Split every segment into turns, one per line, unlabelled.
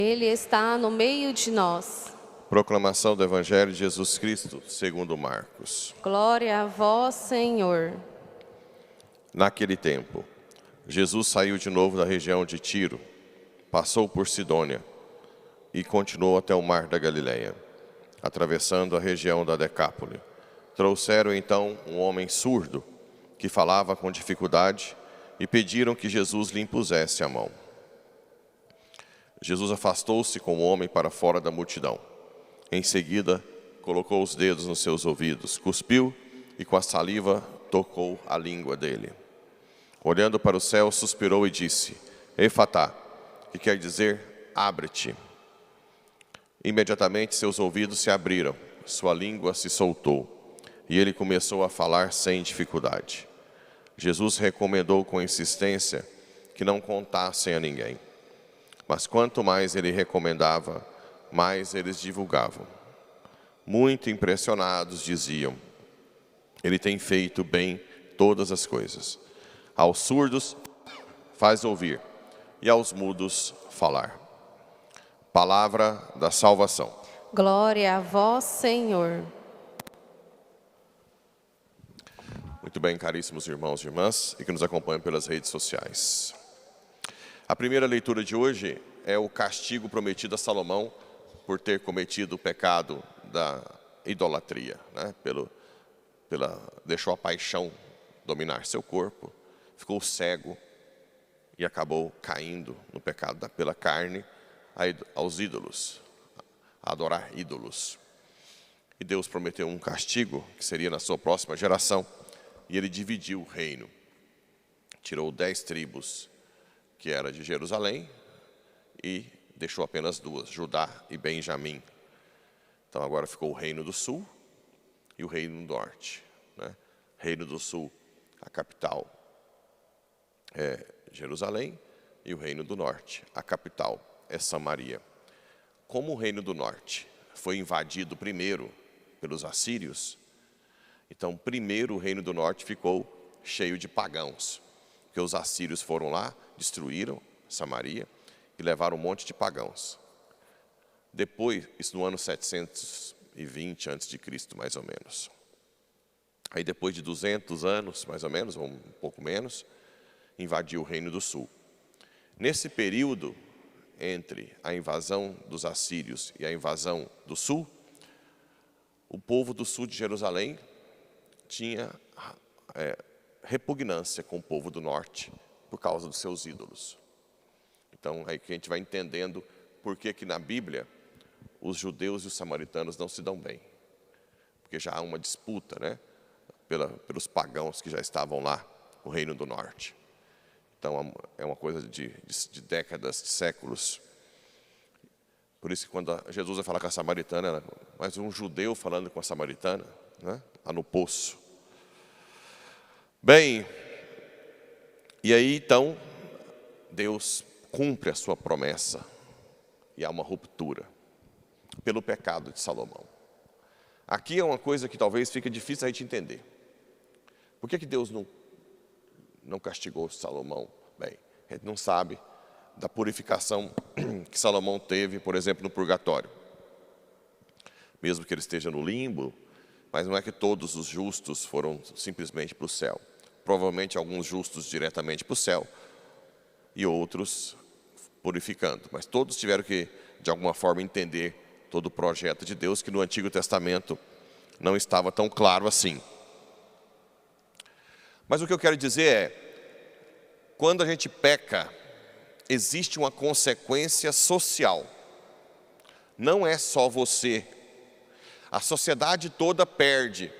Ele está no meio de nós.
Proclamação do Evangelho de Jesus Cristo, segundo Marcos.
Glória a vós, Senhor.
Naquele tempo, Jesus saiu de novo da região de Tiro, passou por Sidônia e continuou até o mar da Galileia, atravessando a região da Decápole. Trouxeram então um homem surdo, que falava com dificuldade, e pediram que Jesus lhe impusesse a mão. Jesus afastou-se com o homem para fora da multidão. Em seguida, colocou os dedos nos seus ouvidos, cuspiu e com a saliva tocou a língua dele. Olhando para o céu, suspirou e disse: Efatá, que quer dizer, abre-te. Imediatamente seus ouvidos se abriram, sua língua se soltou, e ele começou a falar sem dificuldade. Jesus recomendou com insistência que não contassem a ninguém. Mas quanto mais ele recomendava, mais eles divulgavam. Muito impressionados diziam: ele tem feito bem todas as coisas. Aos surdos faz ouvir, e aos mudos falar. Palavra da salvação.
Glória a vós, Senhor.
Muito bem, caríssimos irmãos e irmãs, e que nos acompanham pelas redes sociais. A primeira leitura de hoje é o castigo prometido a Salomão por ter cometido o pecado da idolatria, né? Deixou a paixão dominar seu corpo, ficou cego e acabou caindo no pecado pela carne aos ídolos, a adorar ídolos. E Deus prometeu um castigo que seria na sua próxima geração, e ele dividiu o reino. Tirou 10 tribos, que era de Jerusalém, e deixou apenas 2, Judá e Benjamim. Então agora ficou o reino do sul e o reino do norte, né? Reino do sul, a capital é Jerusalém, e o reino do norte, a capital é Samaria. Como o reino do norte foi invadido primeiro pelos assírios, então primeiro o reino do norte ficou cheio de pagãos, porque os assírios foram lá, destruíram Samaria e levaram um monte de pagãos. Depois, isso no ano 720 a.C., mais ou menos. Aí depois de 200 anos, mais ou menos, ou um pouco menos, invadiu o reino do sul. Nesse período, entre a invasão dos assírios e a invasão do sul, o povo do sul de Jerusalém tinha repugnância com o povo do norte por causa dos seus ídolos. Então, aí que a gente vai entendendo por que na Bíblia os judeus e os samaritanos não se dão bem. Porque já há uma disputa, né, pelos pagãos que já estavam lá, no reino do norte. Então, é uma coisa de décadas, de séculos. Por isso que quando Jesus vai falar com a samaritana, mas um judeu falando com a samaritana, né, lá no poço. Bem, e aí então, Deus cumpre a sua promessa e há uma ruptura pelo pecado de Salomão. Aqui é uma coisa que talvez fique difícil a gente entender. Por que Deus não castigou Salomão? Bem, a gente não sabe da purificação que Salomão teve, por exemplo, no purgatório. Mesmo que ele esteja no limbo, mas não é que todos os justos foram simplesmente para o céu. Provavelmente alguns justos diretamente para o céu e outros purificando. Mas todos tiveram que, de alguma forma, entender todo o projeto de Deus, que no Antigo Testamento não estava tão claro assim. Mas o que eu quero dizer é, quando a gente peca, existe uma consequência social. Não é só você. A sociedade toda perde.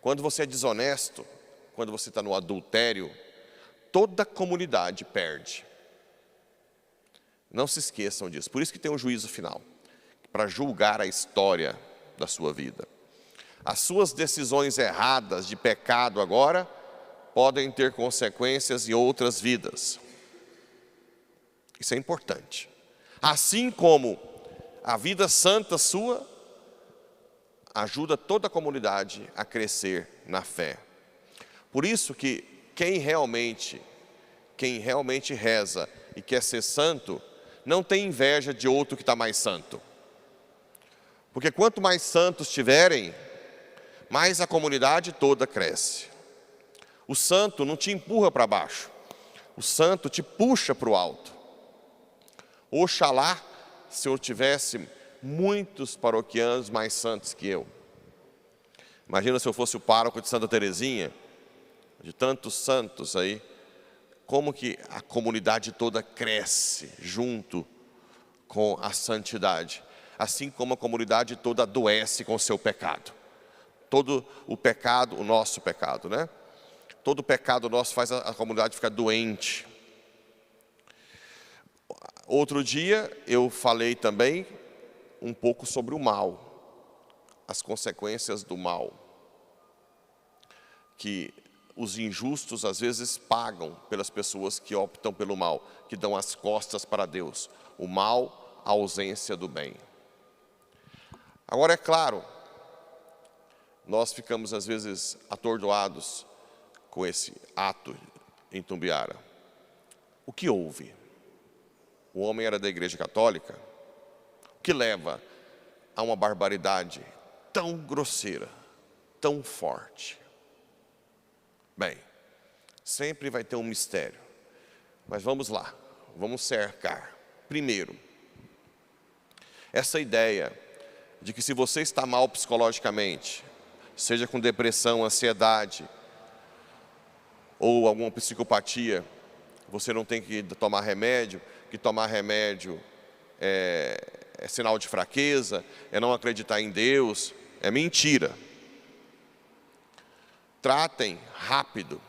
Quando você é desonesto, quando você está no adultério, toda a comunidade perde. Não se esqueçam disso. Por isso que tem um juízo final, para julgar a história da sua vida. As suas decisões erradas de pecado agora podem ter consequências em outras vidas. Isso é importante. Assim como a vida santa sua ajuda toda a comunidade a crescer na fé. Por isso que quem realmente reza e quer ser santo, não tem inveja de outro que está mais santo. Porque quanto mais santos tiverem, mais a comunidade toda cresce. O santo não te empurra para baixo, o santo te puxa para o alto. Oxalá se eu tivesse muitos paroquianos mais santos que eu. Imagina se eu fosse o pároco de Santa Teresinha, de tantos santos aí, como que a comunidade toda cresce junto com a santidade, assim como a comunidade toda adoece com o seu pecado. Todo o pecado, o nosso pecado, né? Todo pecado nosso faz a comunidade ficar doente. Outro dia eu falei também um pouco sobre o mal, as consequências do mal, que os injustos às vezes pagam pelas pessoas que optam pelo mal, que dão as costas para Deus. O mal, a ausência do bem. Agora é claro, nós ficamos às vezes atordoados com esse ato em Tumbiara. O que houve? O homem era da Igreja Católica, o que leva a uma barbaridade tão grosseira, tão forte? Bem, sempre vai ter um mistério, mas vamos lá, vamos cercar. Primeiro, essa ideia de que se você está mal psicologicamente, seja com depressão, ansiedade ou alguma psicopatia, você não tem que tomar remédio, que tomar remédio é sinal de fraqueza, é não acreditar em Deus, é mentira. Tratem rápido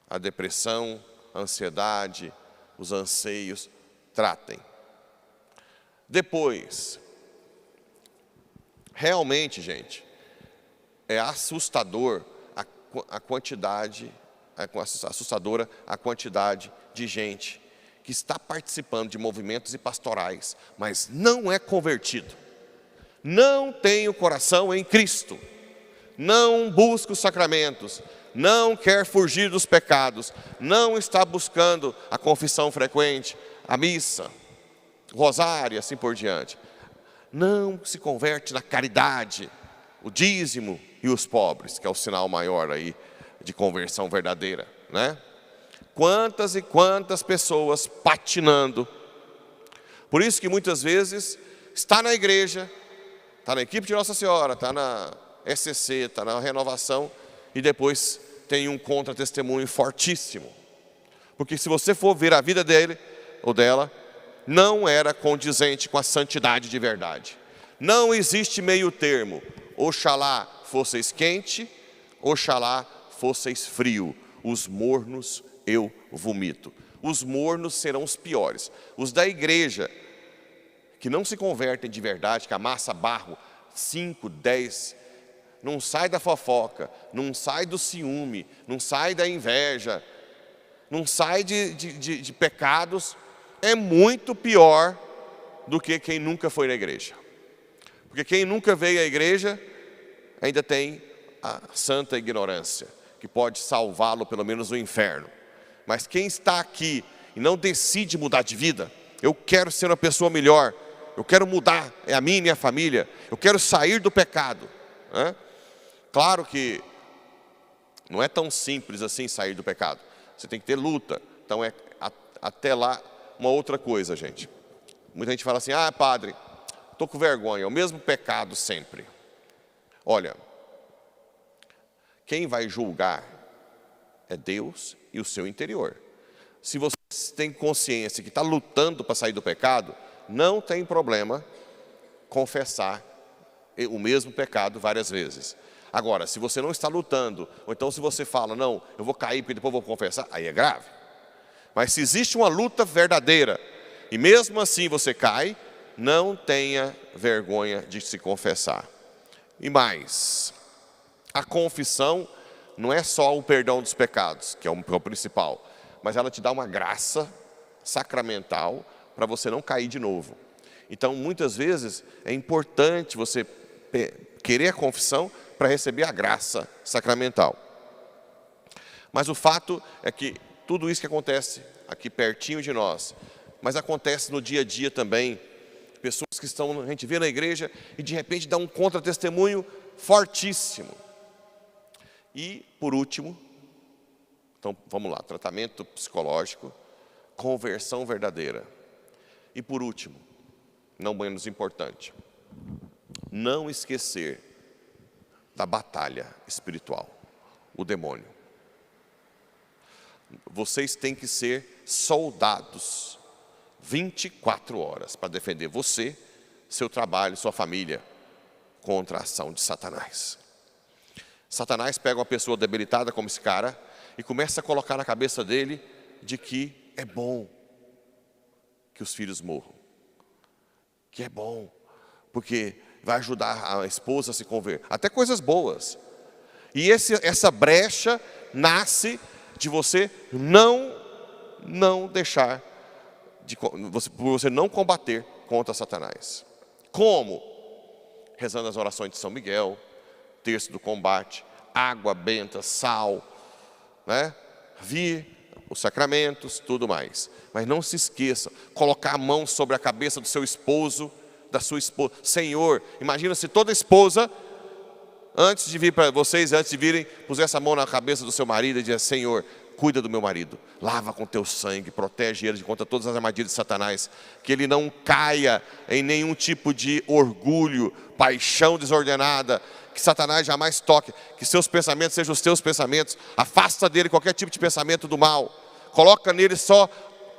a depressão, a ansiedade, os anseios, tratem. Depois, realmente, gente, é assustadora a quantidade de gente que está participando de movimentos e pastorais, mas não é convertido, não tem o coração em Cristo, não busca os sacramentos, não quer fugir dos pecados, não está buscando a confissão frequente, a missa, o rosário e assim por diante. Não se converte na caridade, o dízimo e os pobres, que é o sinal maior aí de conversão verdadeira, né? Quantas e quantas pessoas patinando. Por isso que muitas vezes está na igreja, está na equipe de Nossa Senhora, está na SCC, está na renovação, e depois tem um contra-testemunho fortíssimo. Porque se você for ver a vida dele ou dela, não era condizente com a santidade de verdade. Não existe meio termo. Oxalá fosseis quente, oxalá fosseis frio. Os mornos eu vomito. Os mornos serão os piores. Os da igreja, que não se convertem de verdade, que amassa barro 5, 10, não sai da fofoca, não sai do ciúme, não sai da inveja, não sai de pecados, é muito pior do que quem nunca foi na igreja. Porque quem nunca veio à igreja ainda tem a santa ignorância, que pode salvá-lo pelo menos do inferno. Mas quem está aqui e não decide mudar de vida, eu quero ser uma pessoa melhor, eu quero mudar, é a minha e minha família, eu quero sair do pecado, né? Claro que não é tão simples assim sair do pecado, você tem que ter luta. Então até lá uma outra coisa, gente. Muita gente fala assim, ah, padre, estou com vergonha, é o mesmo pecado sempre. Olha, quem vai julgar é Deus e o seu interior. Se você tem consciência que está lutando para sair do pecado, não tem problema confessar o mesmo pecado várias vezes. Agora, se você não está lutando, ou então se você fala, não, eu vou cair porque depois eu vou confessar, aí é grave. Mas se existe uma luta verdadeira, e mesmo assim você cai, não tenha vergonha de se confessar. E mais, a confissão não é só o perdão dos pecados, que é o principal, mas ela te dá uma graça sacramental para você não cair de novo. Então, muitas vezes, é importante você querer a confissão para receber a graça sacramental. Mas o fato é que tudo isso que acontece aqui pertinho de nós, mas acontece no dia a dia também. Pessoas que estão, a gente vê na igreja e de repente dá um contra-testemunho fortíssimo. E, por último, então vamos lá, tratamento psicológico, conversão verdadeira. E por último, não menos importante, não esquecer da batalha espiritual, o demônio. Vocês têm que ser soldados 24 horas para defender você, seu trabalho, sua família contra a ação de Satanás. Satanás pega uma pessoa debilitada como esse cara e começa a colocar na cabeça dele de que é bom que os filhos morram, que é bom porque vai ajudar a esposa a se converter, até coisas boas. E essa brecha nasce de você não deixar, por você não combater contra Satanás. Como? Rezando as orações de São Miguel, terço do combate, água benta, sal, né? Vir os sacramentos, tudo mais. Mas não se esqueça, colocar a mão sobre a cabeça do seu esposo, da sua esposa. Senhor, imagina se toda esposa, antes de vir para vocês, antes de virem, pusesse a mão na cabeça do seu marido e dizia: Senhor, cuida do meu marido, lava com teu sangue, protege ele contra todas as armadilhas de Satanás, que ele não caia em nenhum tipo de orgulho, paixão desordenada, que Satanás jamais toque, que seus pensamentos sejam os teus pensamentos, afasta dele qualquer tipo de pensamento do mal, coloca nele só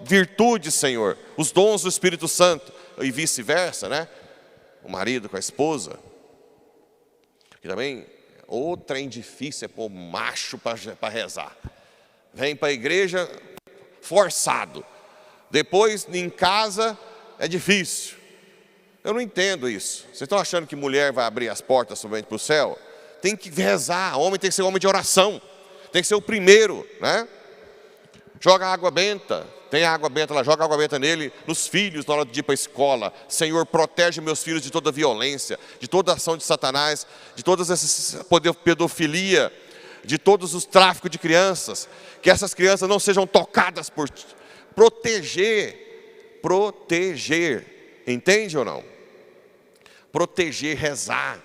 virtude, Senhor, os dons do Espírito Santo, e vice-versa, né? O marido com a esposa. E também, outro trem difícil é pôr macho para rezar. Vem para a igreja forçado. Depois, em casa, é difícil. Eu não entendo isso. Vocês estão achando que mulher vai abrir as portas somente para o céu? Tem que rezar. Homem tem que ser homem de oração. Tem que ser o primeiro, né? Joga água benta. Tem água benta lá, joga água benta nele, nos filhos, na hora de ir para a escola. Senhor, protege meus filhos de toda violência, de toda ação de Satanás, de todas essas pedofilia, de todos os tráficos de crianças, que essas crianças não sejam tocadas por ti. Proteger, entende ou não? Proteger, rezar.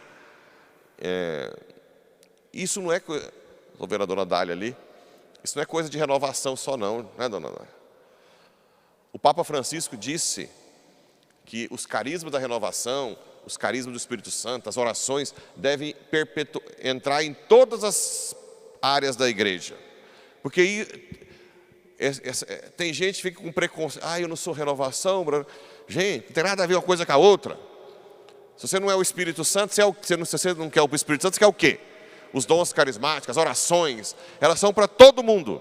Isso não é, estou vendo a dona Dália ali, isso não é coisa de renovação só não, né, dona Dália? O Papa Francisco disse que os carismas da renovação, os carismas do Espírito Santo, as orações, devem entrar em todas as áreas da igreja. Porque aí, tem gente que fica com preconceito. Eu não sou renovação. Gente, não tem nada a ver uma coisa com a outra. Se você não é o Espírito Santo, se você não quer o Espírito Santo, você quer o quê? Os dons carismáticos, as orações, elas são para todo mundo.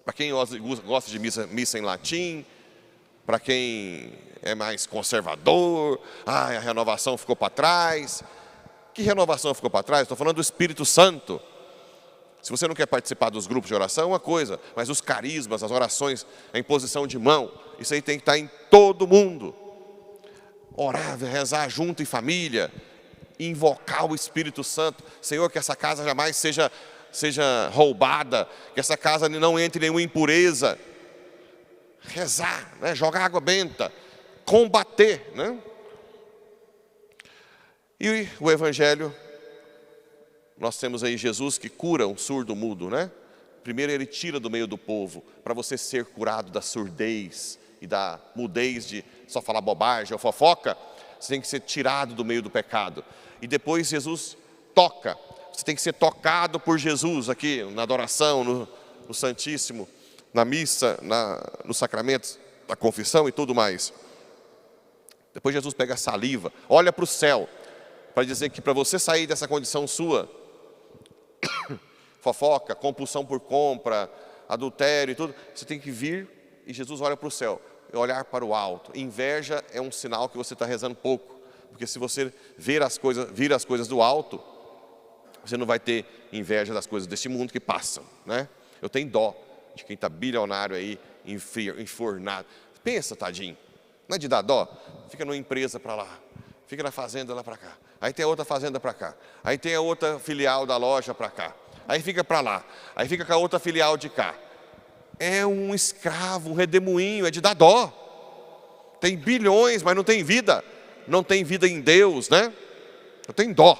Para quem gosta de missa em latim, para quem é mais conservador, a renovação ficou para trás. Que renovação ficou para trás? Estou falando do Espírito Santo. Se você não quer participar dos grupos de oração, é uma coisa, mas os carismas, as orações, a imposição de mão, isso aí tem que estar em todo mundo. Orar, rezar junto em família, invocar o Espírito Santo. Senhor, que essa casa jamais seja roubada, que essa casa não entre nenhuma impureza. Rezar, né? Jogar água benta, combater, né? E o Evangelho, nós temos aí Jesus que cura um surdo mudo, né? Primeiro ele tira do meio do povo, para você ser curado da surdez e da mudez de só falar bobagem ou fofoca, você tem que ser tirado do meio do pecado. E depois Jesus toca. Você tem que ser tocado por Jesus aqui, na adoração, no Santíssimo, na missa, nos sacramentos, da confissão e tudo mais. Depois Jesus pega a saliva, olha para o céu, para dizer que para você sair dessa condição sua, fofoca, compulsão por compra, adultério e tudo, você tem que vir e Jesus olha para o céu, olhar para o alto. Inveja é um sinal que você está rezando pouco, porque se você vir as coisas do alto, você não vai ter inveja das coisas deste mundo que passam, né? Eu tenho dó de quem está bilionário aí, enfornado. Pensa, tadinho, não é de dar dó? Fica numa empresa para lá, fica na fazenda lá para cá, aí tem a outra fazenda para cá, aí tem a outra filial da loja para cá, aí fica para lá, aí fica com a outra filial de cá. é um escravo, um redemoinho, é de dar dó. Tem bilhões, mas não tem vida. Não tem vida em Deus, né? Eu tenho dó.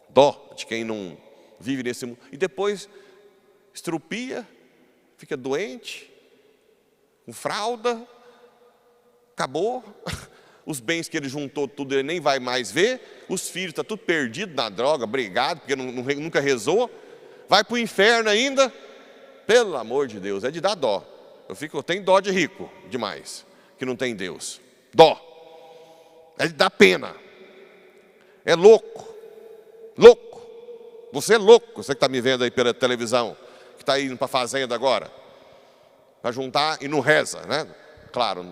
Dó de quem não vive nesse mundo. E depois estrupia, fica doente, com fralda, acabou. Os bens que ele juntou tudo, ele nem vai mais ver. Os filhos estão tudo perdidos na droga, brigado, porque nunca rezou. Vai para o inferno ainda. Pelo amor de Deus, é de dar dó. Eu tenho dó de rico demais, que não tem Deus. Dó. É de dar pena. É louco. Louco. Você é louco, você que está me vendo aí pela televisão, que está indo para a fazenda agora, para juntar e não reza, né? Claro,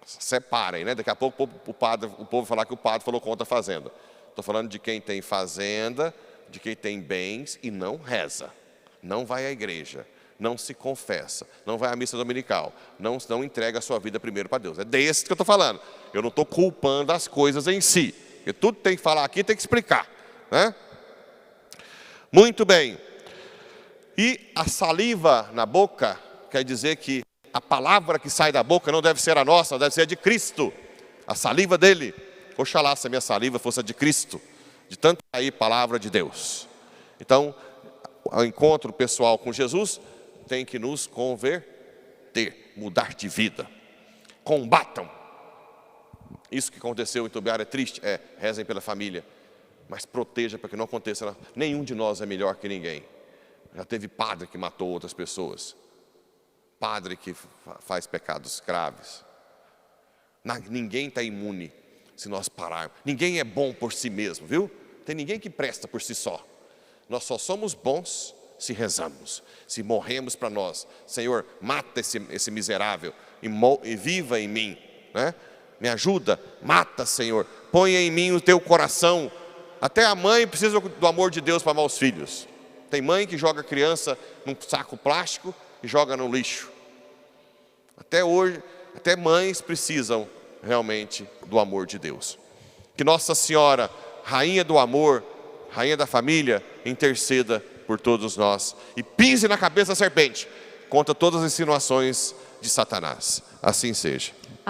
separem, né? Daqui a pouco o povo vai falar que o padre falou contra a fazenda. Estou falando de quem tem fazenda, de quem tem bens e não reza. Não vai à igreja, não se confessa, não vai à missa dominical, não entrega a sua vida primeiro para Deus. É desse que eu estou falando. Eu não estou culpando as coisas em si, porque tudo tem que falar aqui, tem que explicar, né? Muito bem. E a saliva na boca quer dizer que a palavra que sai da boca não deve ser a nossa, deve ser a de Cristo. A saliva dele. Oxalá se a minha saliva fosse a de Cristo, de tanto sair palavra de Deus. Então, o encontro pessoal com Jesus tem que nos converter, mudar de vida. Combatam. Isso que aconteceu em Itubiara é triste, rezem pela família, mas proteja para que não aconteça. Nenhum de nós é melhor que ninguém. Já teve padre que matou outras pessoas, padre que faz pecados graves. Ninguém está imune se nós pararmos. Ninguém é bom por si mesmo, viu? Tem ninguém que presta por si só. Nós só somos bons se rezamos, se morremos para nós. Senhor, mata esse miserável e viva em mim, né? Me ajuda, mata, Senhor. Põe em mim o teu coração. Até a mãe precisa do amor de Deus para amar os filhos. Tem mãe que joga a criança num saco plástico e joga no lixo. Até hoje, até mães precisam realmente do amor de Deus. Que Nossa Senhora, Rainha do Amor, Rainha da Família, interceda por todos nós e pise na cabeça da serpente contra todas as insinuações de Satanás. Assim seja.